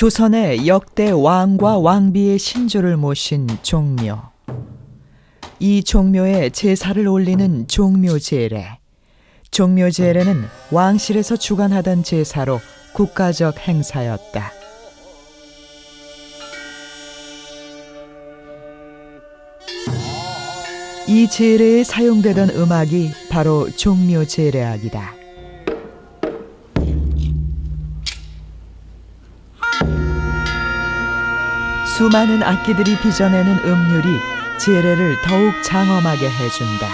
조선의 역대 왕과 왕비의 신조를 모신 종묘. 이 종묘에 제사를 올리는 종묘제례. 종묘제례는 왕실에서 주관하던 제사로 국가적 행사였다. 이 제례에 사용되던 음악이 바로 종묘제례악이다. 수많은 악기들이 빚어내는 음률이 제례를 더욱 장엄하게 해준다.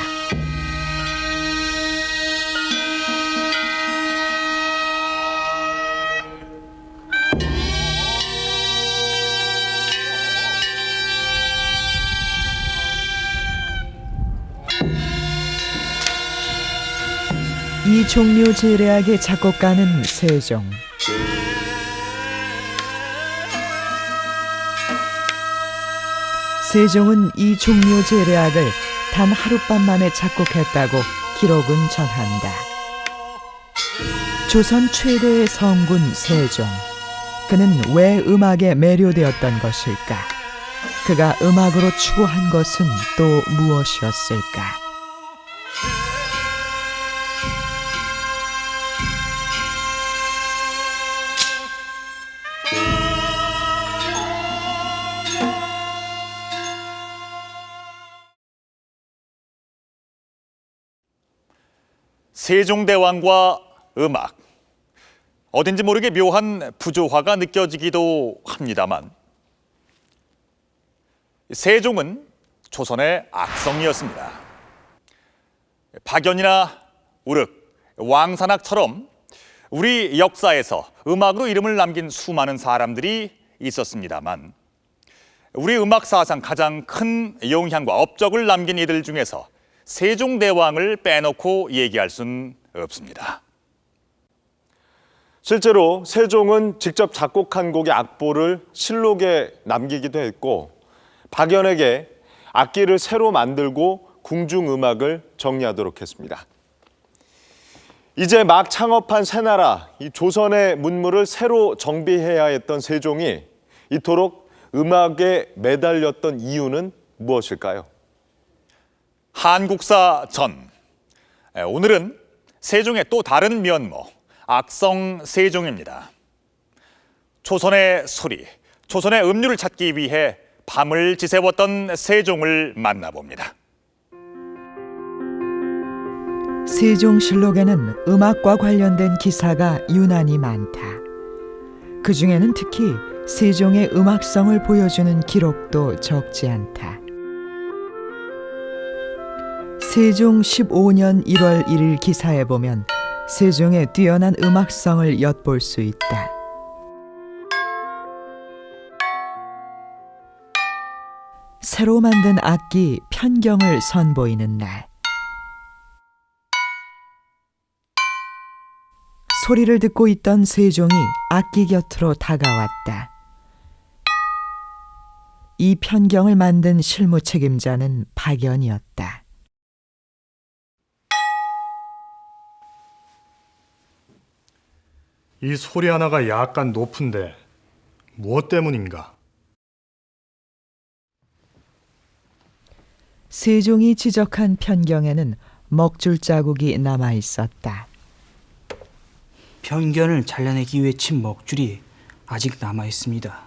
이 종묘 제례악의 작곡가는 세종. 세종은 이 종묘 제례악을 단 하룻밤 만에 작곡했다고 기록은 전한다. 조선 최대의 성군 세종. 그는 왜 음악에 매료되었던 것일까? 그가 음악으로 추구한 것은 또 무엇이었을까? 세종대왕과 음악. 어딘지 모르게 묘한 부조화가 느껴지기도 합니다만 세종은 조선의 악성이었습니다. 박연이나 우륵, 왕산악처럼 우리 역사에서 음악으로 이름을 남긴 수많은 사람들이 있었습니다만 우리 음악 사상 가장 큰 영향과 업적을 남긴 이들 중에서 세종대왕을 빼놓고 얘기할 수는 없습니다. 실제로 세종은 직접 작곡한 곡의 악보를 실록에 남기기도 했고 박연에게 악기를 새로 만들고 궁중음악을 정리하도록 했습니다. 이제 막 창업한 새나라 이 조선의 문물을 새로 정비해야 했던 세종이 이토록 음악에 매달렸던 이유는 무엇일까요? 한국사 전. 오늘은 세종의 또 다른 면모, 악성 세종입니다. 조선의 소리, 조선의 음률을 찾기 위해 밤을 지새웠던 세종을 만나봅니다. 세종실록에는 음악과 관련된 기사가 유난히 많다. 그 중에는 특히 세종의 음악성을 보여주는 기록도 적지 않다. 세종 15년 1월 1일 기사에 보면 세종의 뛰어난 음악성을 엿볼 수 있다. 새로 만든 악기 편경을 선보이는 날. 소리를 듣고 있던 세종이 악기 곁으로 다가왔다. 이 편경을 만든 실무 책임자는 박연이었다. 이 소리 하나가 약간 높은데 무엇 때문인가? 세종이 지적한 편경에는 먹줄 자국이 남아 있었다. 편견을 잘라내기 위해 친 먹줄이 아직 남아 있습니다.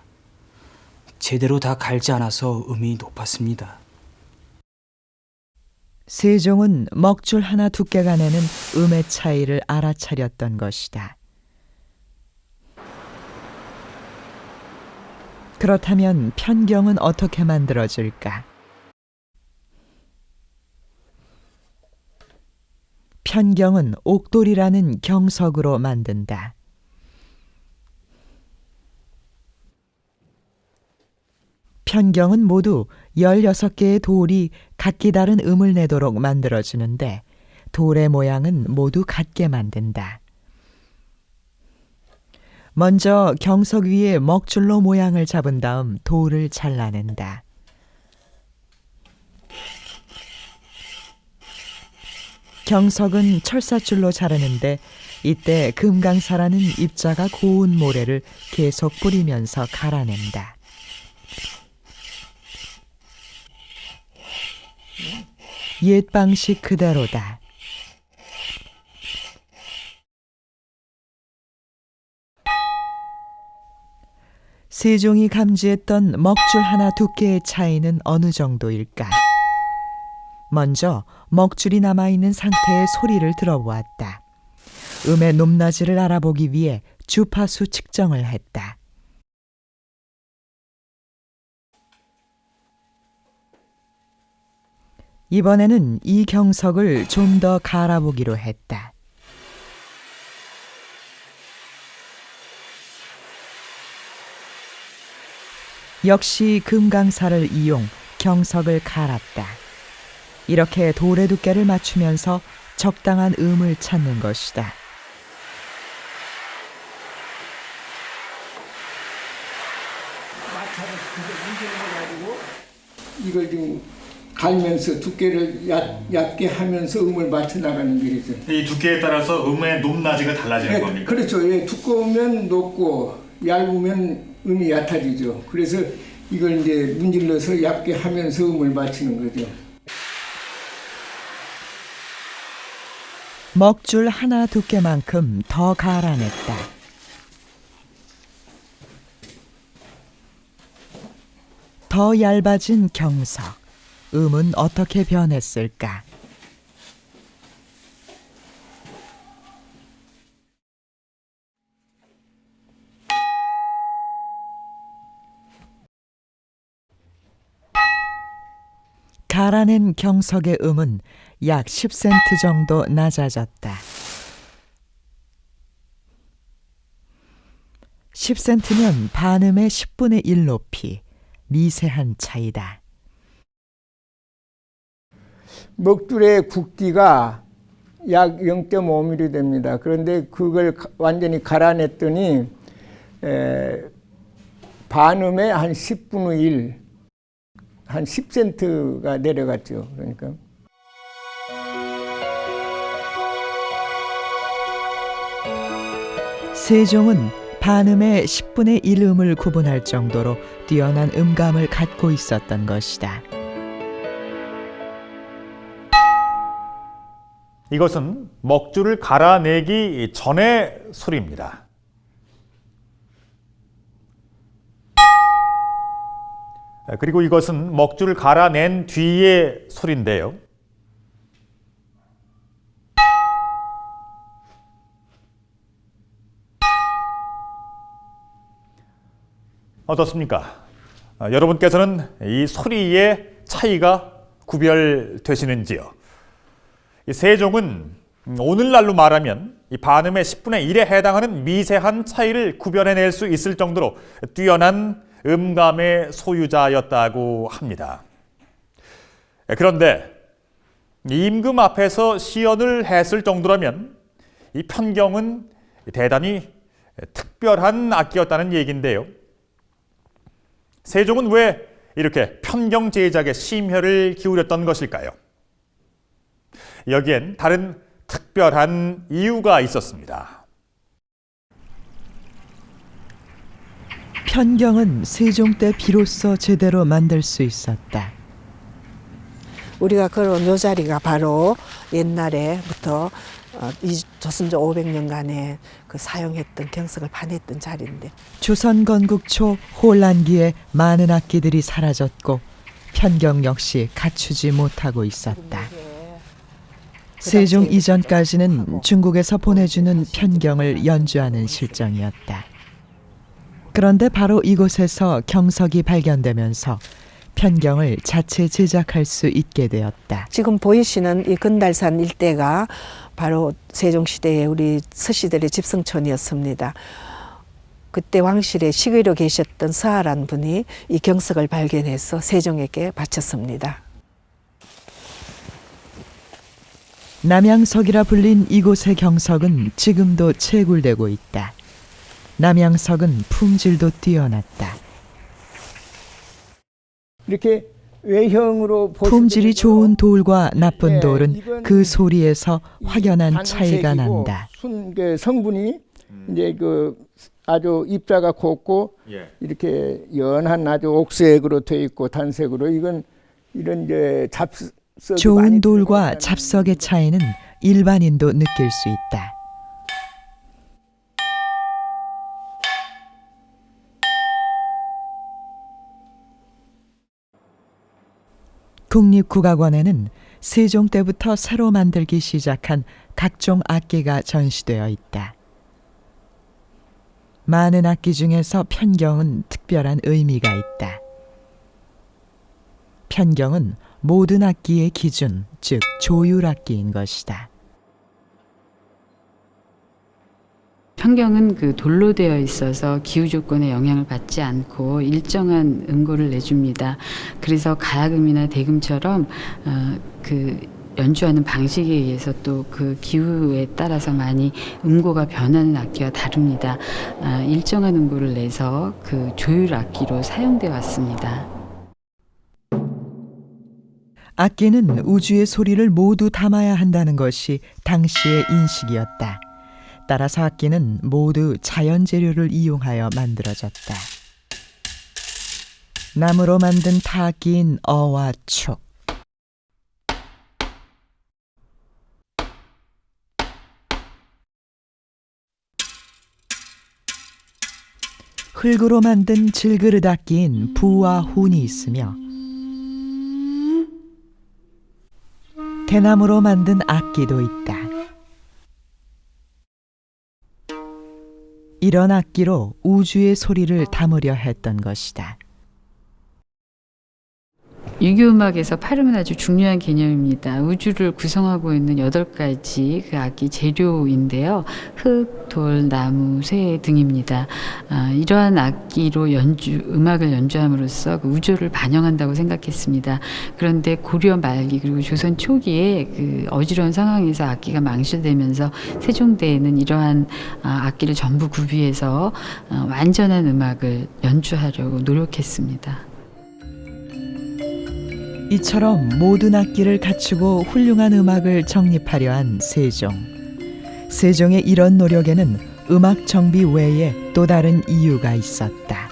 제대로 다 갈지 않아서 음이 높았습니다. 세종은 먹줄 하나 두께가 내는 음의 차이를 알아차렸던 것이다. 그렇다면 편경은 어떻게 만들어질까? 편경은 옥돌이라는 경석으로 만든다. 편경은 모두 16개의 돌이 각기 다른 음을 내도록 만들어지는데 돌의 모양은 모두 같게 만든다. 먼저 경석 위에 먹줄로 모양을 잡은 다음 돌을 잘라낸다. 경석은 철사줄로 자르는데 이때 금강사라는 입자가 고운 모래를 계속 뿌리면서 갈아낸다. 옛 방식 그대로다. 세종이 감지했던 먹줄 하나 두께의 차이는 어느 정도일까? 먼저 먹줄이 남아있는 상태의 소리를 들어보았다. 음의 높낮이를 알아보기 위해 주파수 측정을 했다. 이번에는 이 경석을 좀 더 갈아보기로 했다. 역시 금강사를 이용 경석을 갈았다. 이렇게 돌의 두께를 맞추면서 적당한 음을 찾는 것이다. 이걸 지금 갈면서 두께를 얕게 하면서 음을 맞춰 나가는 거죠. 이 두께에 따라서 음의 높낮이가 달라지는 네, 겁니까? 그렇죠. 예, 두꺼우면 높고 얇으면 음이 얕아지죠. 그래서 이걸 이제 문질러서 얇게 하면서 음을 맞추는 거죠. 먹줄 하나 두께만큼 더 갈아냈다. 더 얇아진 경석. 음은 어떻게 변했을까? 갈아낸 경석의 음은 약 10센트 정도 낮아졌다. 10센트면 반음의 10분의 1 높이, 미세한 차이다. 먹줄의 굵기가 약 0.5mm 됩니다. 그런데 그걸 완전히 갈아냈더니 반음의 한 10분의 1, 한 10센트가 내려갔죠. 그러니까. 세종은 반음의 10분의 1음을 구분할 정도로 뛰어난 음감을 갖고 있었던 것이다. 이것은 먹줄을 갈아내기 전의 소리입니다. 그리고 이것은 먹줄을 갈아낸 뒤의 소리인데요. 어떻습니까? 여러분께서는 이 소리의 차이가 구별되시는지요? 이 세종은 오늘날로 말하면 이 반음의 10분의 1에 해당하는 미세한 차이를 구별해낼 수 있을 정도로 뛰어난 음감의 소유자였다고 합니다. 그런데 임금 앞에서 시연을 했을 정도라면 이 편경은 대단히 특별한 악기였다는 얘기인데요. 세종은 왜 이렇게 편경 제작에 심혈을 기울였던 것일까요? 여기엔 다른 특별한 이유가 있었습니다. 편경은 세종 때 비로소 제대로 만들 수 있었다. 우리가 걸어온 요 자리가 바로 옛날에부터 이 조선조 500년간에 그 사용했던 경석을 반했던 자리인데, 조선 건국 초 혼란기에 많은 악기들이 사라졌고 편경 역시 갖추지 못하고 있었다. 세종 이전까지는 중국에서 보내주는 편경을 연주하는 실정이었다. 그런데 바로 이곳에서 경석이 발견되면서 편경을 자체 제작할 수 있게 되었다. 지금 보이시는 이 건달산 일대가 바로 세종시대의 우리 서씨들의 집성촌이었습니다. 그때 왕실에 식의로 계셨던 서하란 분이 이 경석을 발견해서 세종에게 바쳤습니다. 남양석이라 불린 이곳의 경석은 지금도 채굴되고 있다. 남양석은 품질도 뛰어났다. 이렇게 외형으로 품질이 좋은 돌과 나쁜 예, 돌은 이건 그 소리에서 확연한 차이가 단색이고 난다. 그 성분이 이제 그 아주 입자가 곱고 이렇게 연한 아주 옥색으로 돼 있고 단색으로 이건 이런 이제 잡석이 좋은 많이 돌과 들어가는 잡석의 차이는 일반인도 느낄 수 있다. 국립국악원에는 세종 때부터 새로 만들기 시작한 각종 악기가 전시되어 있다. 많은 악기 중에서 편경은 특별한 의미가 있다. 편경은 모든 악기의 기준, 즉 조율악기인 것이다. 편경은 그 돌로 되어 있어서 기후 조건에 영향을 받지 않고 일정한 음고를 내줍니다. 그래서 가야금이나 대금처럼 그 연주하는 방식에 의해서 또 그 기후에 따라서 많이 음고가 변하는 악기와 다릅니다. 일정한 음고를 내서 그 조율 악기로 사용되어 왔습니다. 악기는 우주의 소리를 모두 담아야 한다는 것이 당시의 인식이었다. 따라서 악기는 모두 자연 재료를 이용하여 만들어졌다. 나무로 만든 타악기인 어와 촉, 흙으로 만든 질그릇 악기인 부와 훈이 있으며 대나무로 만든 악기도 있다. 이런 악기로 우주의 소리를 담으려 했던 것이다. 유교 음악에서 팔음은 아주 중요한 개념입니다. 우주를 구성하고 있는 8가지 그 악기 재료인데요. 흙, 돌, 나무, 쇠 등입니다. 이러한 악기로 음악을 연주함으로써 그 우주를 반영한다고 생각했습니다. 그런데 고려 말기 그리고 조선 초기에 그 어지러운 상황에서 악기가 망실되면서 세종대에는 이러한 악기를 전부 구비해서 완전한 음악을 연주하려고 노력했습니다. 이처럼 모든 악기를 갖추고 훌륭한 음악을 정립하려 한 세종. 세종의 이런 노력에는 음악 정비 외에 또 다른 이유가 있었다.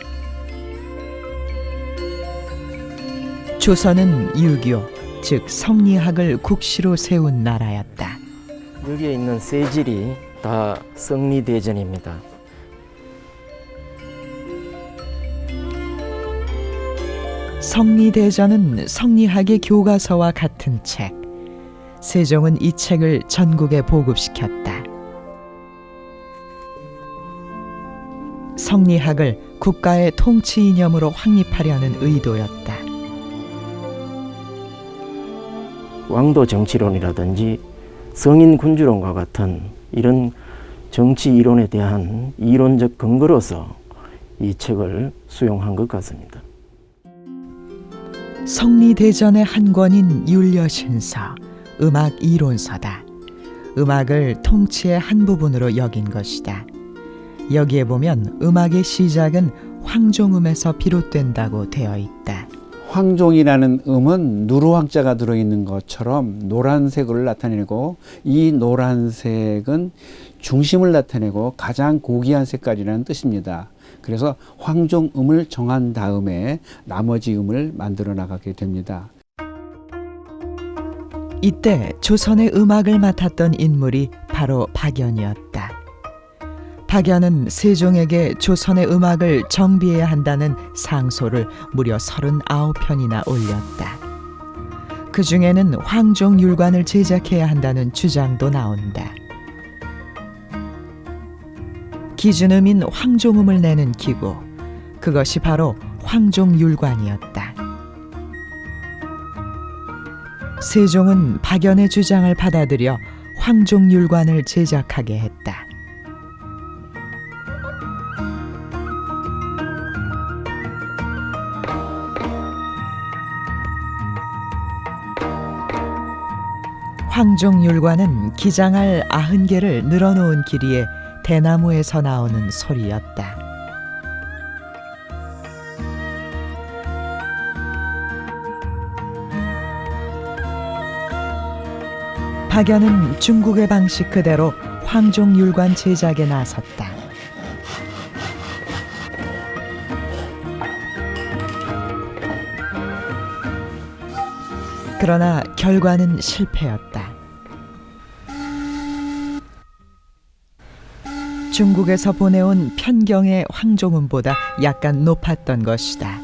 조선은 유교, 즉 성리학을 국시로 세운 나라였다. 여기에 있는 세질이 다 성리대전입니다. 성리대전은 성리학의 교과서와 같은 책. 세종은 이 책을 전국에 보급시켰다. 성리학을 국가의 통치 이념으로 확립하려는 의도였다. 왕도 정치론이라든지 성인 군주론과 같은 이런 정치 이론에 대한 이론적 근거로서 이 책을 수용한 것 같습니다. 성리대전의 한 권인 율려신서, 음악 이론서다. 음악을 통치의 한 부분으로 여긴 것이다. 여기에 보면 음악의 시작은 황종음에서 비롯된다고 되어 있다. 황종이라는 음은 누르황자가 들어있는 것처럼 노란색을 나타내고 이 노란색은 중심을 나타내고 가장 고귀한 색깔이라는 뜻입니다. 그래서 황종음을 정한 다음에 나머지 음을 만들어 나가게 됩니다. 이때 조선의 음악을 맡았던 인물이 바로 박연이었다. 박연은 세종에게 조선의 음악을 정비해야 한다는 상소를 무려 39편이나 올렸다. 그 중에는 황종율관을 제작해야 한다는 주장도 나온다. 기준음인 황종음을 내는 기구, 그것이 바로 황종율관이었다. 세종은 박연의 주장을 받아들여 황종율관을 제작하게 했다. 황종율관은 기장할 90개를 늘어놓은 길이에 대나무에서 나오는 소리였다. 박연은 중국의 방식 그대로 황종율관 제작에 나섰다. 그러나 결과는 실패였다. 중국에서 보내온 편경의 황종음보다 약간 높았던 것이다.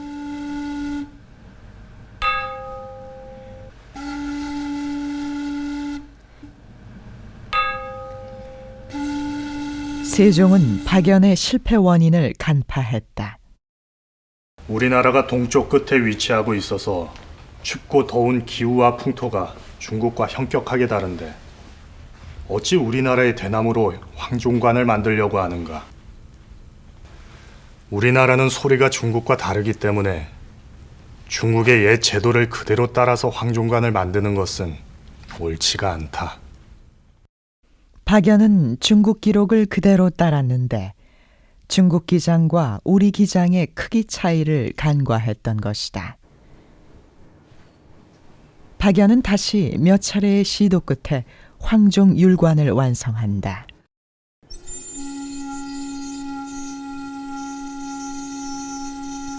세종은 박연의 실패 원인을 간파했다. 우리나라가 동쪽 끝에 위치하고 있어서 춥고 더운 기후와 풍토가 중국과 현격하게 다른데 어찌 우리나라의 대나무로 황종관을 만들려고 하는가? 우리나라는 소리가 중국과 다르기 때문에 중국의 옛 제도를 그대로 따라서 황종관을 만드는 것은 옳지가 않다. 박연은 중국 기록을 그대로 따랐는데 중국 기장과 우리 기장의 크기 차이를 간과했던 것이다. 박연은 다시 몇 차례의 시도 끝에 황종율관을 완성한다.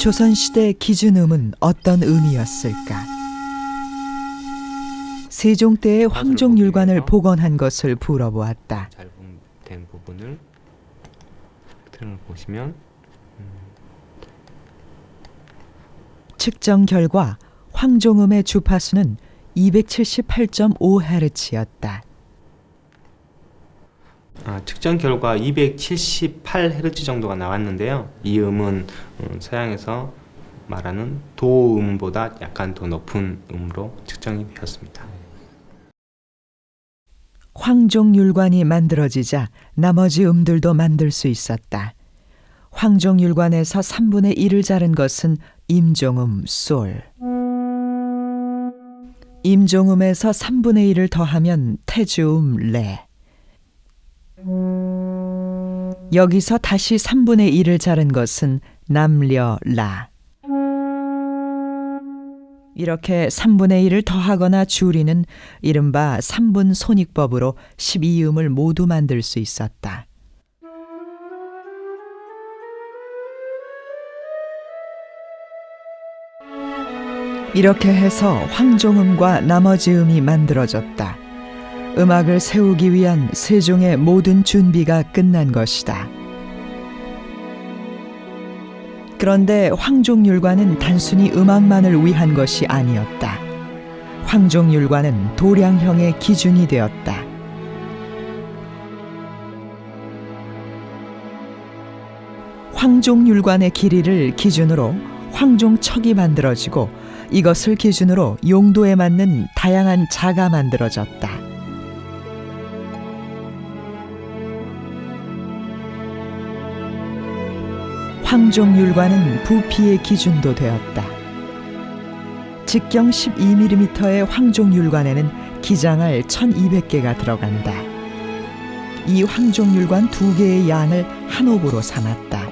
조선시대 기준음은 어떤 의미였을까? 세종 때의 황종율관을 복원한 것을 물어보았다. 잘된 부분을 패턴을 보시면 측정 결과 황종음의 주파수는 278.5Hz였다. 측정 결과 278Hz 정도가 나왔는데요. 이 음은 서양에서 말하는 도음보다 약간 더 높은 음으로 측정이 되었습니다. 황종율관이 만들어지자 나머지 음들도 만들 수 있었다. 황종율관에서 3분의 1을 자른 것은 임종음 솔. 임종음에서 3분의 1을 더하면 태주음 레. 여기서 다시 3분의 1을 자른 것은 남려 라. 이렇게 3분의 1을 더하거나 줄이는 이른바 3분 손익법으로 12음을 모두 만들 수 있었다. 이렇게 해서 황종음과 나머지 음이 만들어졌다. 음악을 세우기 위한 세종의 모든 준비가 끝난 것이다. 그런데 황종율관은 단순히 음악만을 위한 것이 아니었다. 황종율관은 도량형의 기준이 되었다. 황종율관의 길이를 기준으로 황종척이 만들어지고 이것을 기준으로 용도에 맞는 다양한 자가 만들어졌다. 황종율관은 부피의 기준도 되었다. 직경 12mm의 황종율관에는 기장알 1200개가 들어간다. 이 황종율관 2개의 양을 한 옥으로 삼았다.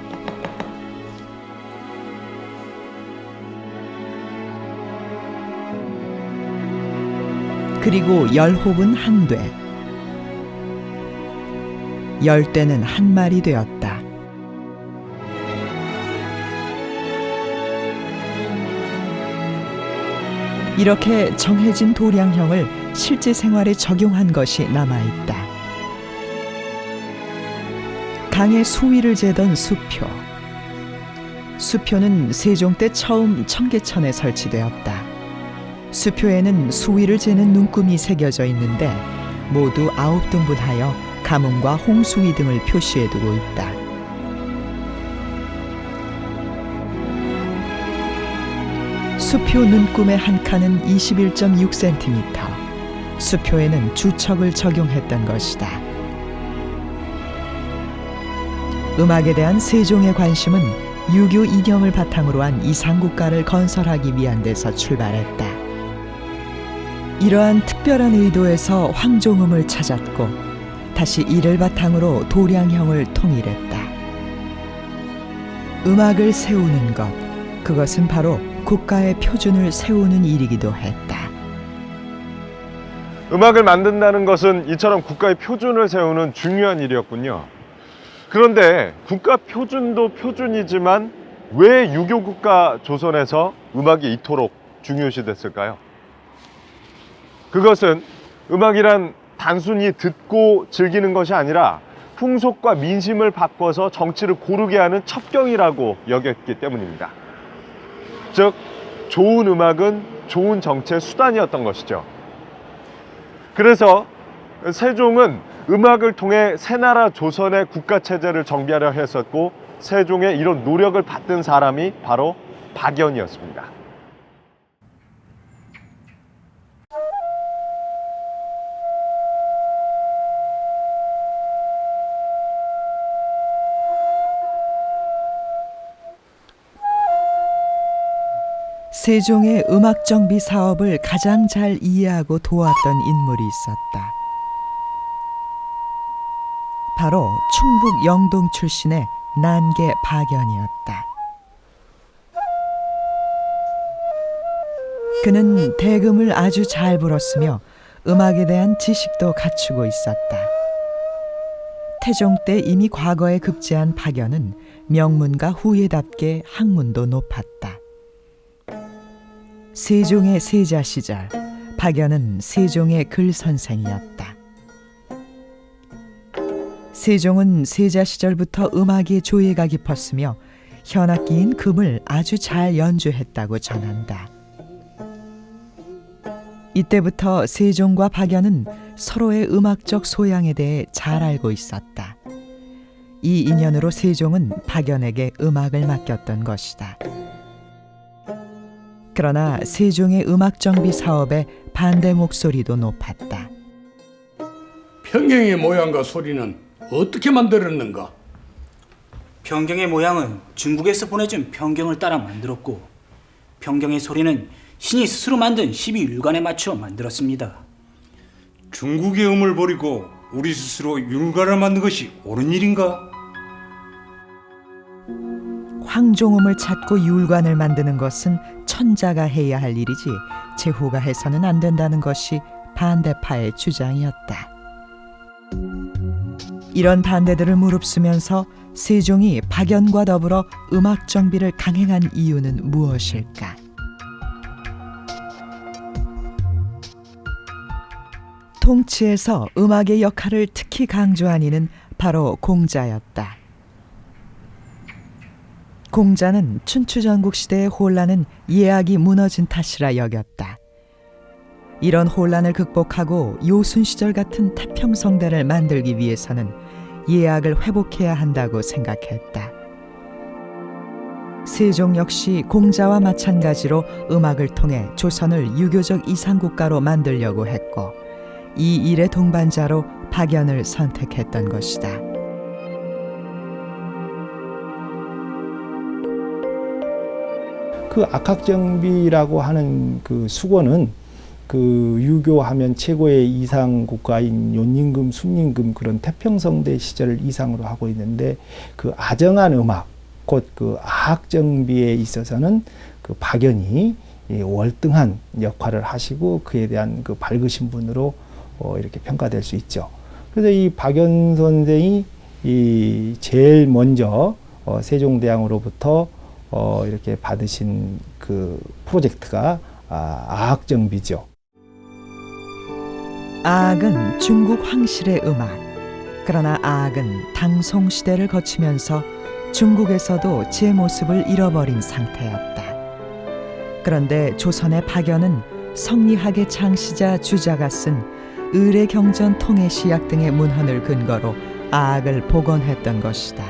그리고 10홉은 한 돼, 10대는 한 마리 되었다. 이렇게 정해진 도량형을 실제 생활에 적용한 것이 남아있다. 강의 수위를 재던 수표. 수표는 세종 때 처음 청계천에 설치되었다. 수표에는 수위를 재는 눈금이 새겨져 있는데 모두 9등분하여 가뭄과 홍수위 등을 표시해두고 있다. 수표 눈금의 한 칸은 21.6cm. 수표에는 주척을 적용했던 것이다. 음악에 대한 세종의 관심은 유교 이념을 바탕으로 한 이상국가를 건설하기 위한 데서 출발했다. 이러한 특별한 의도에서 황종음을 찾았고 다시 이를 바탕으로 도량형을 통일했다. 음악을 세우는 것, 그것은 바로 국가의 표준을 세우는 일이기도 했다. 음악을 만든다는 것은 이처럼 국가의 표준을 세우는 중요한 일이었군요. 그런데 국가 표준도 표준이지만 왜 유교국가 조선에서 음악이 이토록 중요시 됐을까요? 그것은 음악이란 단순히 듣고 즐기는 것이 아니라 풍속과 민심을 바꿔서 정치를 고르게 하는 첩경이라고 여겼기 때문입니다. 즉, 좋은 음악은 좋은 정치의 수단이었던 것이죠. 그래서 세종은 음악을 통해 새나라 조선의 국가체제를 정비하려 했었고, 세종의 이런 노력을 받든 사람이 바로 박연이었습니다. 세종의 음악 정비 사업을 가장 잘 이해하고 도왔던 인물이 있었다. 바로 충북 영동 출신의 난계 박연이었다. 그는 대금을 아주 잘 불었으며 음악에 대한 지식도 갖추고 있었다. 태종 때 이미 과거에 급제한 박연은 명문가 후예답게 학문도 높았다. 세종의 세자 시절, 박연은 세종의 글 선생이었다. 세종은 세자 시절부터 음악의 조예가 깊었으며 현악기인 금을 아주 잘 연주했다고 전한다. 이때부터 세종과 박연은 서로의 음악적 소양에 대해 잘 알고 있었다. 이 인연으로 세종은 박연에게 음악을 맡겼던 것이다. 그러나 세종의 음악 정비 사업에 반대 목소리도 높았다. 평경의 모양과 소리는 어떻게 만들었는가? 평경의 모양은 중국에서 보내준 평경을 따라 만들었고, 평경의 소리는 신이 스스로 만든 12율관에 맞춰 만들었습니다. 중국의 음을 버리고 우리 스스로 율가를 만든 것이 옳은 일인가? 황종음을 찾고 율관을 만드는 것은 천자가 해야 할 일이지 제후가 해서는 안 된다는 것이 반대파의 주장이었다. 이런 반대들을 무릅쓰면서 세종이 박연과 더불어 음악 정비를 강행한 이유는 무엇일까? 통치에서 음악의 역할을 특히 강조한 이는 바로 공자였다. 공자는 춘추전국 시대의 혼란은 예학이 무너진 탓이라 여겼다. 이런 혼란을 극복하고 요순 시절 같은 태평성대를 만들기 위해서는 예학을 회복해야 한다고 생각했다. 세종 역시 공자와 마찬가지로 음악을 통해 조선을 유교적 이상국가로 만들려고 했고, 이 일의 동반자로 박연을 선택했던 것이다. 그 악학정비라고 하는 그 수고는 그 유교하면 최고의 이상 국가인 연임금, 순임금 그런 태평성대 시절을 이상으로 하고 있는데, 그 아정한 음악, 곧 그 악정비에 있어서는 그 박연이 월등한 역할을 하시고 그에 대한 그 밝으신 분으로 이렇게 평가될 수 있죠. 그래서 이 박연 선생이 이 제일 먼저 세종대왕으로부터 이렇게 받으신 그 프로젝트가 아악정비죠. 아악은 중국 황실의 음악. 그러나 아악은 당송 시대를 거치면서 중국에서도 제 모습을 잃어버린 상태였다. 그런데 조선의 박연은 성리학의 창시자 주자가 쓴 의례 경전 통해 시약 등의 문헌을 근거로 아악을 복원했던 것이다.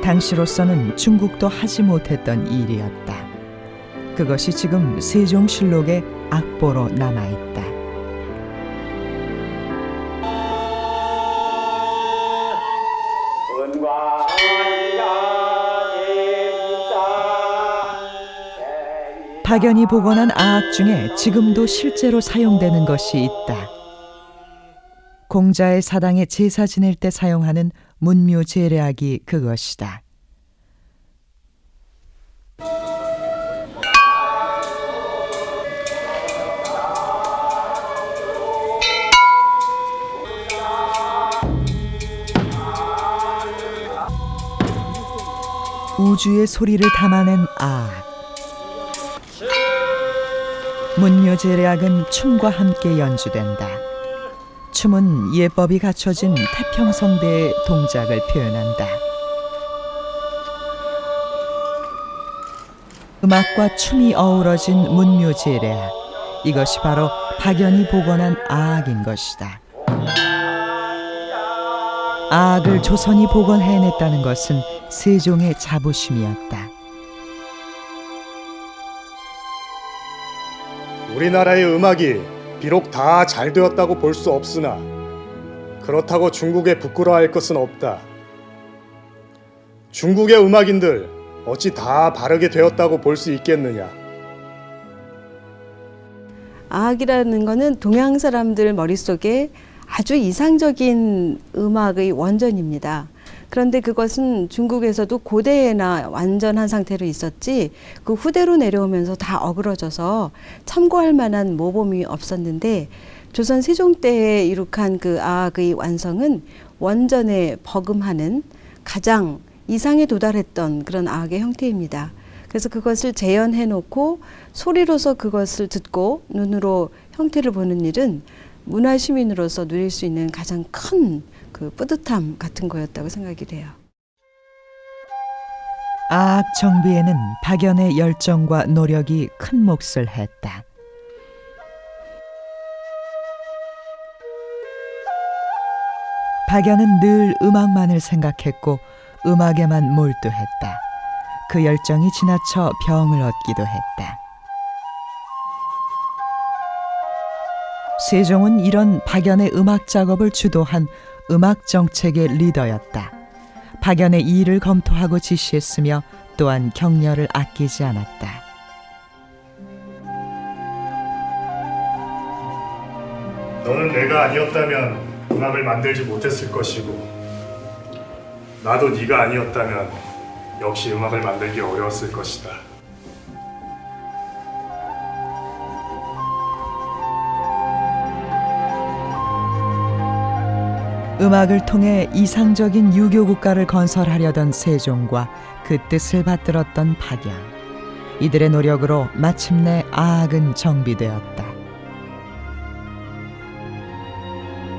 당시로서는 중국도 하지 못했던 일이었다. 그것이 지금 세종실록의 악보로 남아있다. 박연이 복원한 아악 중에 지금도 실제로 사용되는 것이 있다. 공자의 사당에 제사 지낼 때 사용하는 문묘 제례악이 그것이다. 우주의 소리를 담아낸 악. 문묘제략은 춤과 함께 연주된다. 춤은 예법이 갖춰진 태평성대의 동작을 표현한다. 음악과 춤이 어우러진 문묘제략. 이것이 바로 박연이 복원한 아악인 것이다. 아악을 조선이 복원해냈다는 것은 세종의 자부심이었다. 우리나라의 음악이 비록 다 잘 되었다고 볼 수 없으나 그렇다고 중국에 부끄러워할 것은 없다. 중국의 음악인들 어찌 다 바르게 되었다고 볼 수 있겠느냐. 아악이라는 거는 동양 사람들 머릿속에 아주 이상적인 음악의 원전입니다. 그런데 그것은 중국에서도 고대에나 완전한 상태로 있었지 그 후대로 내려오면서 다 어그러져서 참고할 만한 모범이 없었는데 조선 세종 때에 이룩한 그 아악의 완성은 원전에 버금하는 가장 이상에 도달했던 그런 아악의 형태입니다. 그래서 그것을 재현해 놓고 소리로서 그것을 듣고 눈으로 형태를 보는 일은 문화시민으로서 누릴 수 있는 가장 큰 그 뿌듯함 같은 거였다고 생각이 돼요. 아악 정비에는 박연의 열정과 노력이 큰 몫을 했다. 박연은 늘 음악만을 생각했고 음악에만 몰두했다. 그 열정이 지나쳐 병을 얻기도 했다. 세종은 이런 박연의 음악 작업을 주도한 음악 정책의 리더였다. 박연의 일을 검토하고 지시했으며 또한 격려를 아끼지 않았다. 너는 내가 아니었다면 음악을 만들지 못했을 것이고 나도 네가 아니었다면 역시 음악을 만들기 어려웠을 것이다. 음악을 통해 이상적인 유교 국가를 건설하려던 세종과 그 뜻을 받들었던 박연. 이들의 노력으로 마침내 아악은 정비되었다.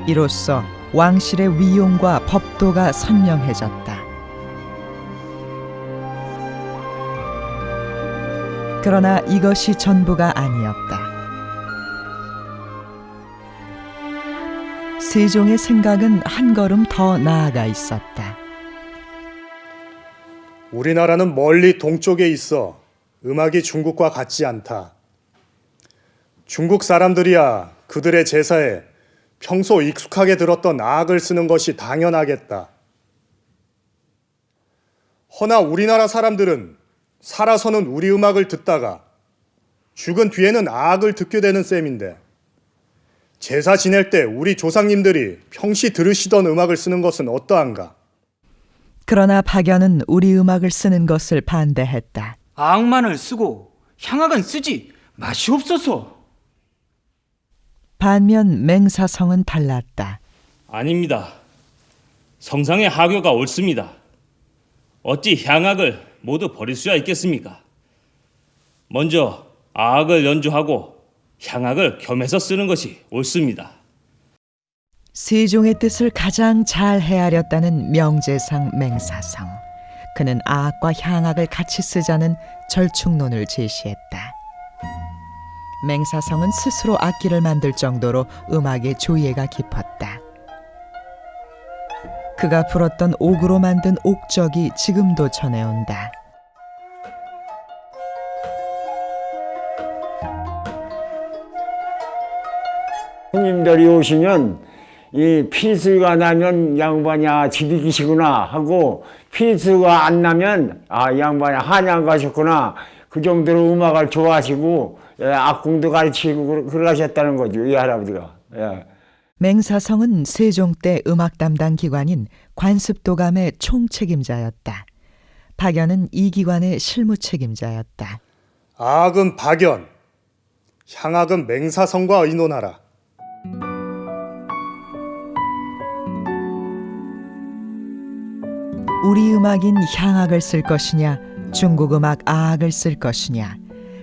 이로써 왕실의 위용과 법도가 선명해졌다. 그러나 이것이 전부가 아니었다. 세종의 생각은 한 걸음 더 나아가 있었다. 우리나라는 멀리 동쪽에 있어 음악이 중국과 같지 않다. 중국 사람들이야 그들의 제사에 평소 익숙하게 들었던 아악을 쓰는 것이 당연하겠다. 허나 우리나라 사람들은 살아서는 우리 음악을 듣다가 죽은 뒤에는 아악을 듣게 되는 셈인데 제사 지낼 때 우리 조상님들이 평시 들으시던 음악을 쓰는 것은 어떠한가? 그러나 박연은 우리 음악을 쓰는 것을 반대했다. 아악만을 쓰고 향악은 쓰지 마시옵소서. 반면 맹사성은 달랐다. 아닙니다. 성상의 하교가 옳습니다. 어찌 향악을 모두 버릴 수야 있겠습니까? 먼저 아악을 연주하고 향악을 겸해서 쓰는 것이 옳습니다. 세종의 뜻을 가장 잘 헤아렸다는 명제상 맹사성. 그는 아악과 향악을 같이 쓰자는 절충론을 제시했다. 맹사성은 스스로 악기를 만들 정도로 음악의 조예가 깊었다. 그가 불었던 옥으로 만든 옥적이 지금도 전해온다. 손님들이 오시면 이 필수가 나면 양반이 지디기시구나 하고 필수가 안 나면 양반이 한양 가셨구나 그 정도로 음악을 좋아하시고 악공도 가르치고 그러셨다는 거죠 이 할아버지가. 맹사성은 세종 때 음악 담당 기관인 관습도감의 총책임자였다. 박연은 이 기관의 실무 책임자였다. 아악은 박연, 향악은 맹사성과 의논하라. 우리 음악인 향악을 쓸 것이냐 중국 음악 아악을 쓸 것이냐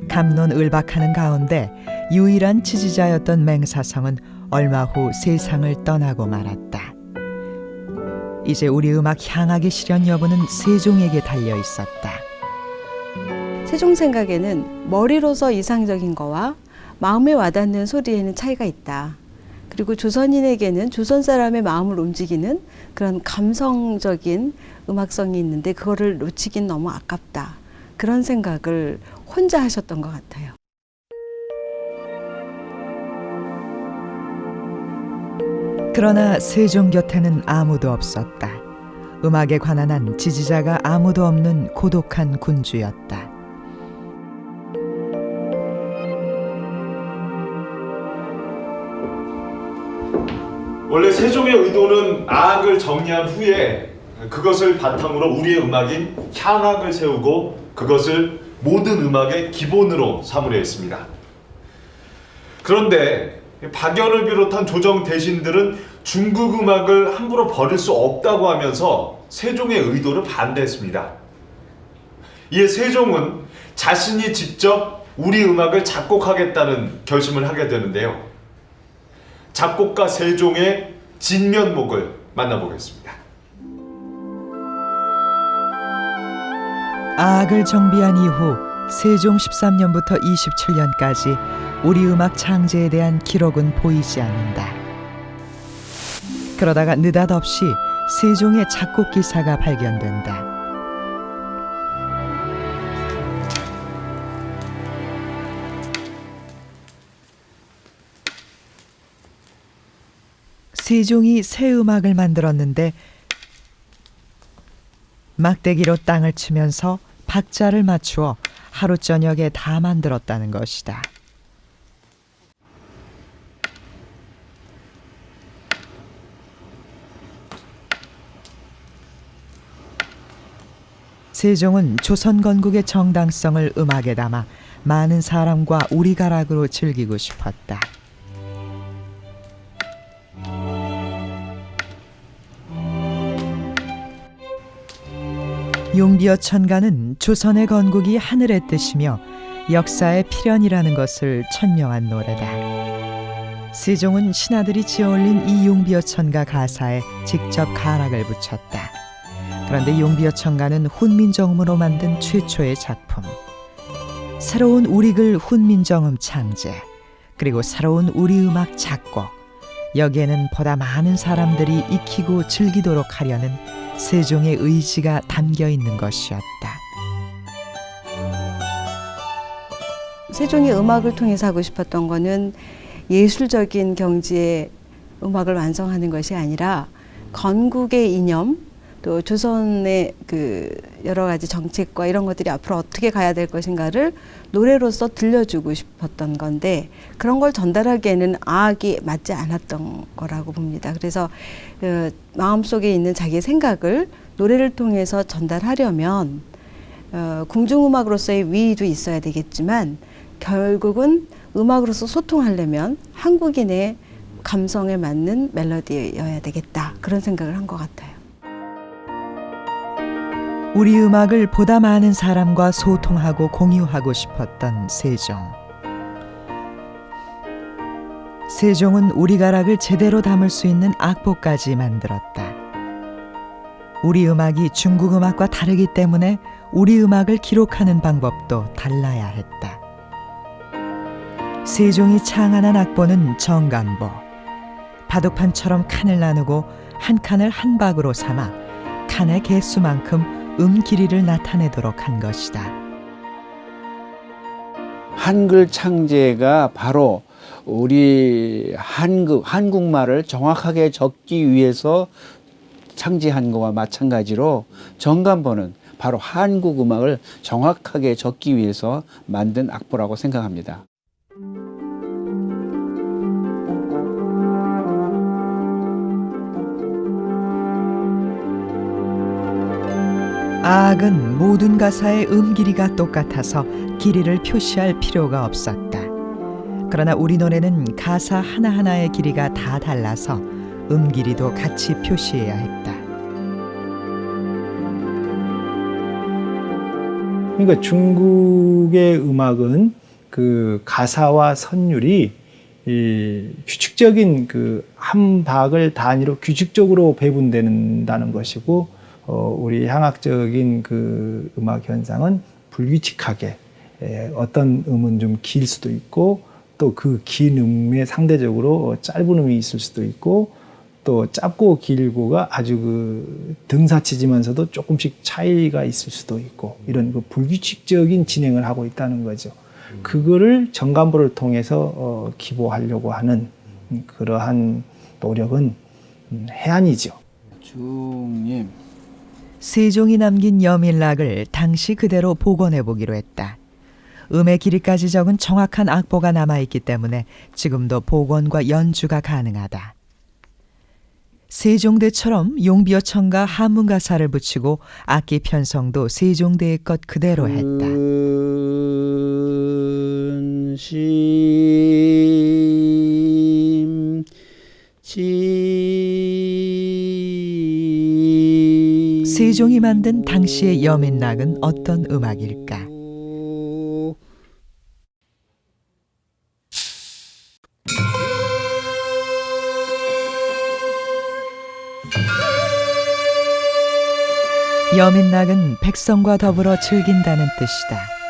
갑론을박하는 가운데 유일한 지지자였던 맹사성은 얼마 후 세상을 떠나고 말았다. 이제 우리 음악 향악의 실현 여부는 세종에게 달려 있었다. 세종 생각에는 머리로서 이상적인 거와 마음에 와닿는 소리에는 차이가 있다. 그리고 조선인에게는 조선 사람의 마음을 움직이는 그런 감성적인 음악성이 있는데 그거를 놓치긴 너무 아깝다. 그런 생각을 혼자 하셨던 것 같아요. 그러나 세종 곁에는 아무도 없었다. 음악에 관한 한 지지자가 아무도 없는 고독한 군주였다. 원래 세종의 의도는 아악을 정리한 후에 그것을 바탕으로 우리의 음악인 향악을 세우고 그것을 모든 음악의 기본으로 삼으려 했습니다. 그런데 박연을 비롯한 조정 대신들은 중국 음악을 함부로 버릴 수 없다고 하면서 세종의 의도를 반대했습니다. 이에 세종은 자신이 직접 우리 음악을 작곡하겠다는 결심을 하게 되는데요. 작곡가 세종의 진면목을 만나보겠습니다. 아악을 정비한 이후 세종 13년부터 27년까지 우리 음악 창제에 대한 기록은 보이지 않는다. 그러다가 느닷없이 세종의 작곡 기사가 발견된다. 세종이 새 음악을 만들었는데 막대기로 땅을 치면서 박자를 맞추어 하루 저녁에 다 만들었다는 것이다. 세종은 조선 건국의 정당성을 음악에 담아 많은 사람과 우리가락으로 즐기고 싶었다. 용비어 천가는 조선의 건국이 하늘의 뜻이며 역사의 필연이라는 것을 천명한 노래다. 세종은 신하들이 지어올린 이 용비어 천가 가사에 직접 가락을 붙였다. 그런데 용비어 천가는 훈민정음으로 만든 최초의 작품. 새로운 우리글 훈민정음 창제, 그리고 새로운 우리 음악 작곡, 여기에는 보다 많은 사람들이 익히고 즐기도록 하려는 세종의 의지가 담겨 있는 것이었다. 세종이 음악을 통해서 하고 싶었던 거는 예술적인 경지의 음악을 완성하는 것이 아니라 건국의 이념, 또 조선의 그 여러 가지 정책과 이런 것들이 앞으로 어떻게 가야 될 것인가를 노래로서 들려주고 싶었던 건데 그런 걸 전달하기에는 아악이 맞지 않았던 거라고 봅니다. 그래서 그 마음속에 있는 자기의 생각을 노래를 통해서 전달하려면 궁중음악으로서의 위도 있어야 되겠지만 결국은 음악으로서 소통하려면 한국인의 감성에 맞는 멜로디여야 되겠다. 그런 생각을 한 것 같아요. 우리 음악을 보다 많은 사람과 소통하고 공유하고 싶었던 세종. 세종은 우리가락을 제대로 담을 수 있는 악보까지 만들었다. 우리 음악이 중국 음악과 다르기 때문에 우리 음악을 기록하는 방법도 달라야 했다. 세종이 창안한 악보는 정간보. 바둑판처럼 칸을 나누고 한 칸을 한 박으로 삼아 칸의 개수만큼 길이를 나타내도록 한 것이다. 한글 창제가 바로 우리 한국말을 정확하게 적기 위해서 창제한 것과 마찬가지로 정간보는 바로 한국 음악을 정확하게 적기 위해서 만든 악보라고 생각합니다. 아악은 모든 가사의 길이가 똑같아서 길이를 표시할 필요가 없었다. 그러나 우리 노래는 가사 하나하나의 길이가 다 달라서 길이도 같이 표시해야 했다. 그러니까 중국의 음악은 그 가사와 선율이 이 규칙적인 그 한 박을 단위로 규칙적으로 배분된다는 것이고, 우리 향학적인 그 음악 현상은 불규칙하게, 어떤 음은 좀 길 수도 있고, 또 그 긴 음에 상대적으로 짧은 음이 있을 수도 있고, 또 짧고 길고가 아주 그 등사치지만서도 조금씩 차이가 있을 수도 있고, 이런 그 불규칙적인 진행을 하고 있다는 거죠. 그거를 정간보를 통해서 기보하려고 하는 그러한 노력은 해안이죠. 주님. 세종이 남긴 여민락을 당시 그대로 복원해 보기로 했다. 음의 길이까지 적은 정확한 악보가 남아있기 때문에 지금도 복원과 연주가 가능하다. 세종대처럼 용비어청과 한문가사를 붙이고 악기 편성도 세종대의 것 그대로 했다. 세종이 만든 당시의 여민락은 어떤 음악일까? 여민락은 백성과 더불어 즐긴다는 뜻이다.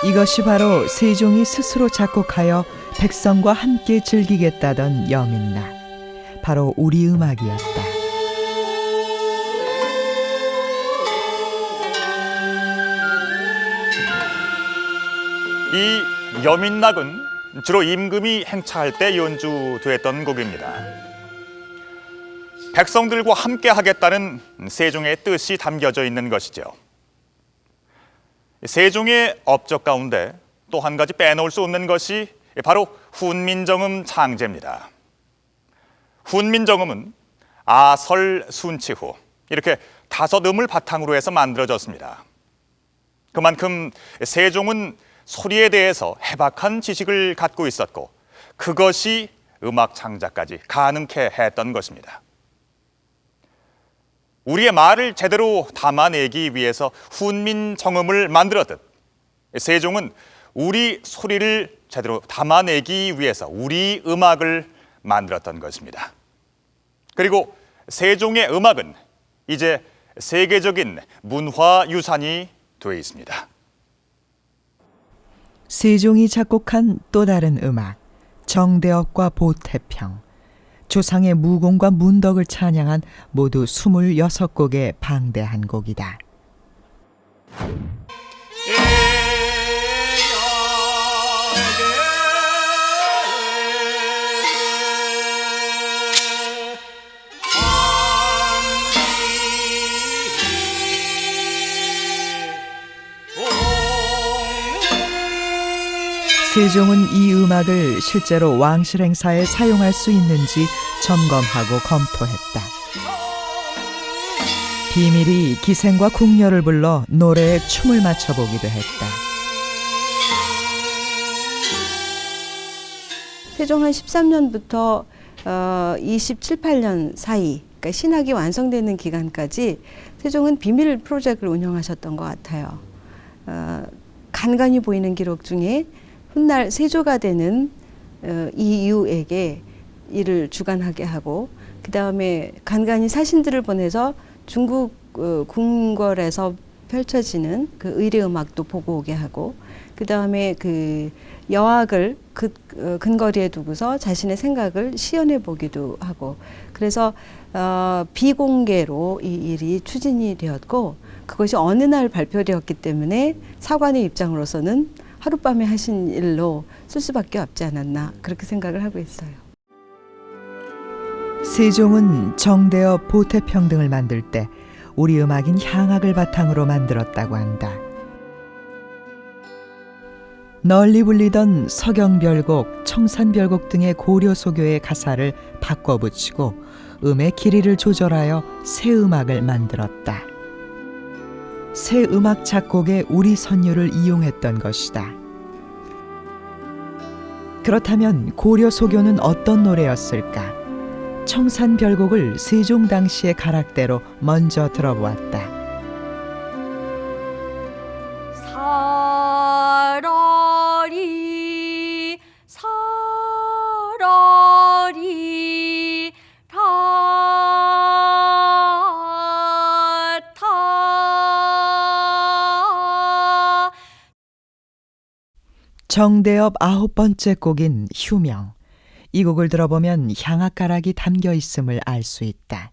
이것이 바로 세종이 스스로 작곡하여 백성과 함께 즐기겠다던 여민락, 바로 우리 음악이었다. 이 여민락은 주로 임금이 행차할 때 연주됐던 곡입니다. 백성들과 함께 하겠다는 세종의 뜻이 담겨져 있는 것이죠. 세종의 업적 가운데 또 한 가지 빼놓을 수 없는 것이 바로 훈민정음 창제입니다. 훈민정음은 아설, 순치후 이렇게 5음을 바탕으로 해서 만들어졌습니다. 그만큼 세종은 소리에 대해서 해박한 지식을 갖고 있었고, 그것이 음악 창작까지 가능케 했던 것입니다. 우리의 말을 제대로 담아내기 위해서 훈민정음을 만들었듯, 세종은 우리 소리를 제대로 담아내기 위해서 우리 음악을 만들었던 것입니다. 그리고 세종의 음악은 이제 세계적인 문화유산이 되어 있습니다. 세종이 작곡한 또 다른 음악, 정대업과 보태평, 조상의 무공과 문덕을 찬양한 모두 26곡의 방대한 곡이다. 세종은 이 음악을 실제로 왕실 행사에 사용할 수 있는지 점검하고 검토했다. 비밀이 기생과 궁녀를 불러 노래에 춤을 맞춰보기도 했다. 세종 한 13년부터 27, 8년 사이, 그러니까 신학이 완성되는 기간까지 세종은 비밀 프로젝트를 운영하셨던 것 같아요. 간간히 보이는 기록 중에 훗날 세조가 되는 이유에게 이를 주관하게 하고, 그 다음에 간간히 사신들을 보내서 중국 궁궐에서 펼쳐지는 그 의례 음악도 보고 오게 하고, 그 다음에 그 여학을 근거리에 두고서 자신의 생각을 시연해 보기도 하고, 그래서 비공개로 이 일이 추진이 되었고, 그것이 어느 날 발표되었기 때문에 사관의 입장으로서는 하룻밤에 하신 일로 쓸 수밖에 없지 않았나, 그렇게 생각을 하고 있어요. 세종은 정대업 보태평등을 만들 때 우리 음악인 향악을 바탕으로 만들었다고 한다. 널리 불리던 서경별곡, 청산별곡 등의 고려 소교의 가사를 바꿔붙이고 음의 길이를 조절하여 새 음악을 만들었다. 새 음악 작곡에 우리 선율을 이용했던 것이다. 그렇다면 고려 소교는 어떤 노래였을까? 청산별곡을 세종 당시의 가락대로 먼저 들어보았다. 사라리 사라리 타타. 정대업 9번째 곡인 휴명. 이 곡을 들어보면 향악가락이 담겨 있음을 알 수 있다.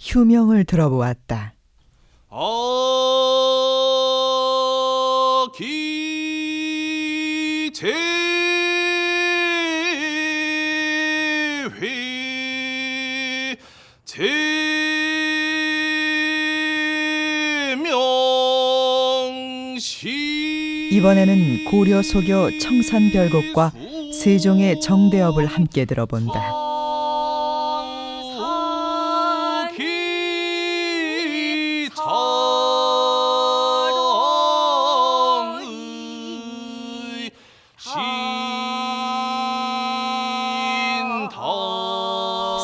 휴명을 들어보았다. 아기 제회 제명시. 이번에는 고려 소교 청산별곡과 세종의 정대업을 함께 들어본다.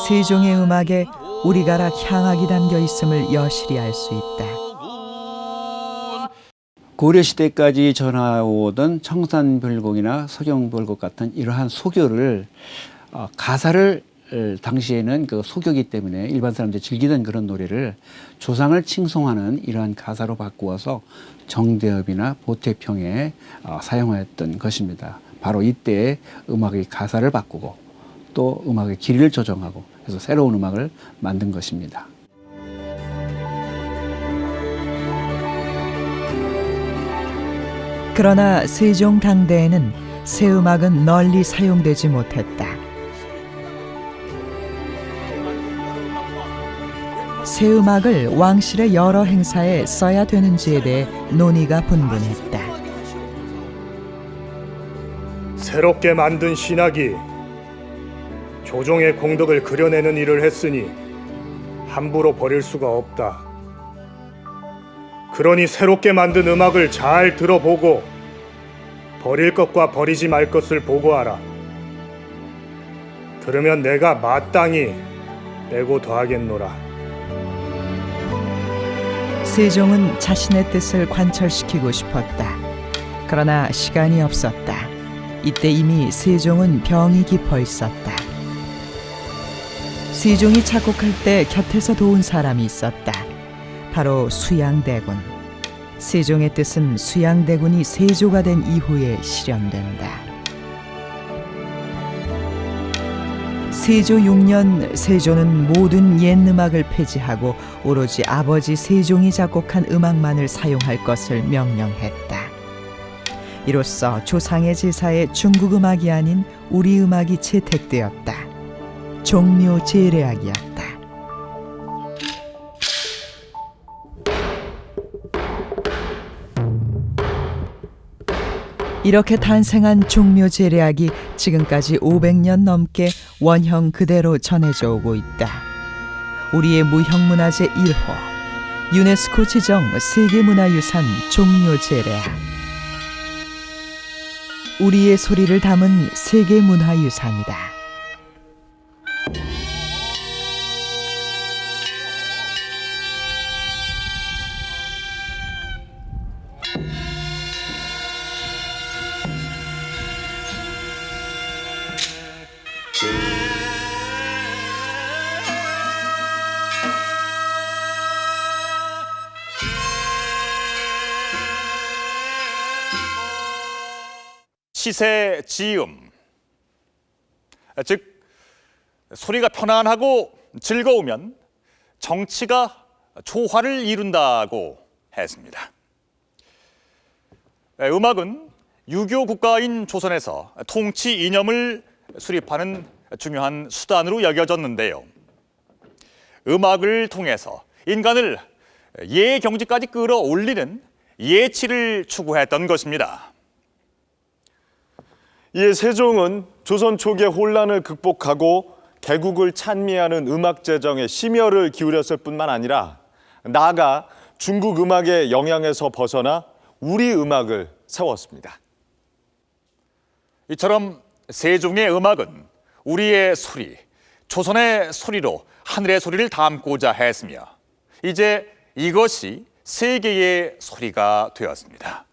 세종의 음악에 우리 가락 향악이 담겨 있음을 여실히 알 수 있다. 고려시대까지 전해오던 청산별곡이나 서경별곡 같은 이러한 소교를 가사를 당시에는 그 소교기 때문에 일반 사람들이 즐기던 그런 노래를 조상을 칭송하는 이러한 가사로 바꾸어서 정대업이나 보태평에 사용하였던 것입니다. 바로 이때 음악의 가사를 바꾸고 또 음악의 길이를 조정하고 그래서 새로운 음악을 만든 것입니다. 그러나 세종 당대에는 새 음악은 널리 사용되지 못했다. 새 음악을 왕실의 여러 행사에 써야 되는지에 대해 논의가 분분했다. 새롭게 만든 신학이 조종의 공덕을 그려내는 일을 했으니 함부로 버릴 수가 없다. 그러니 새롭게 만든 음악을 잘 들어보고 버릴 것과 버리지 말 것을 보고하라. 그러면 내가 마땅히 빼고 더하겠노라. 세종은 자신의 뜻을 관철시키고 싶었다. 그러나 시간이 없었다. 이때 이미 세종은 병이 깊어 있었다. 세종이 작곡할 때 곁에서 도운 사람이 있었다. 바로 수양대군. 세종의 뜻은 수양대군이 세조가 된 이후에 실현된다. 세조 6년 세조는 모든 옛 음악을 폐지하고 오로지 아버지 세종이 작곡한 음악만을 사용할 것을 명령했다. 이로써 조상의 제사에 중국 음악이 아닌 우리 음악이 채택되었다. 종묘제례악이었다. 이렇게 탄생한 종묘제례악이 지금까지 500년 넘게 원형 그대로 전해져 오고 있다. 우리의 무형문화재 1호, 유네스코 지정 세계문화유산 종묘제례악. 우리의 소리를 담은 세계문화유산이다. 시세 지음, 즉 소리가 편안하고 즐거우면 정치가 조화를 이룬다고 했습니다. 음악은 유교 국가인 조선에서 통치 이념을 수립하는 중요한 수단으로 여겨졌는데요. 음악을 통해서 인간을 예경지까지 끌어올리는 예치를 추구했던 것입니다. 이에 세종은 조선 초기의 혼란을 극복하고 개국을 찬미하는 음악 제정에 심혈을 기울였을 뿐만 아니라 나아가 중국 음악의 영향에서 벗어나 우리 음악을 세웠습니다. 이처럼 세종의 음악은 우리의 소리, 조선의 소리로 하늘의 소리를 담고자 했으며 이제 이것이 세계의 소리가 되었습니다.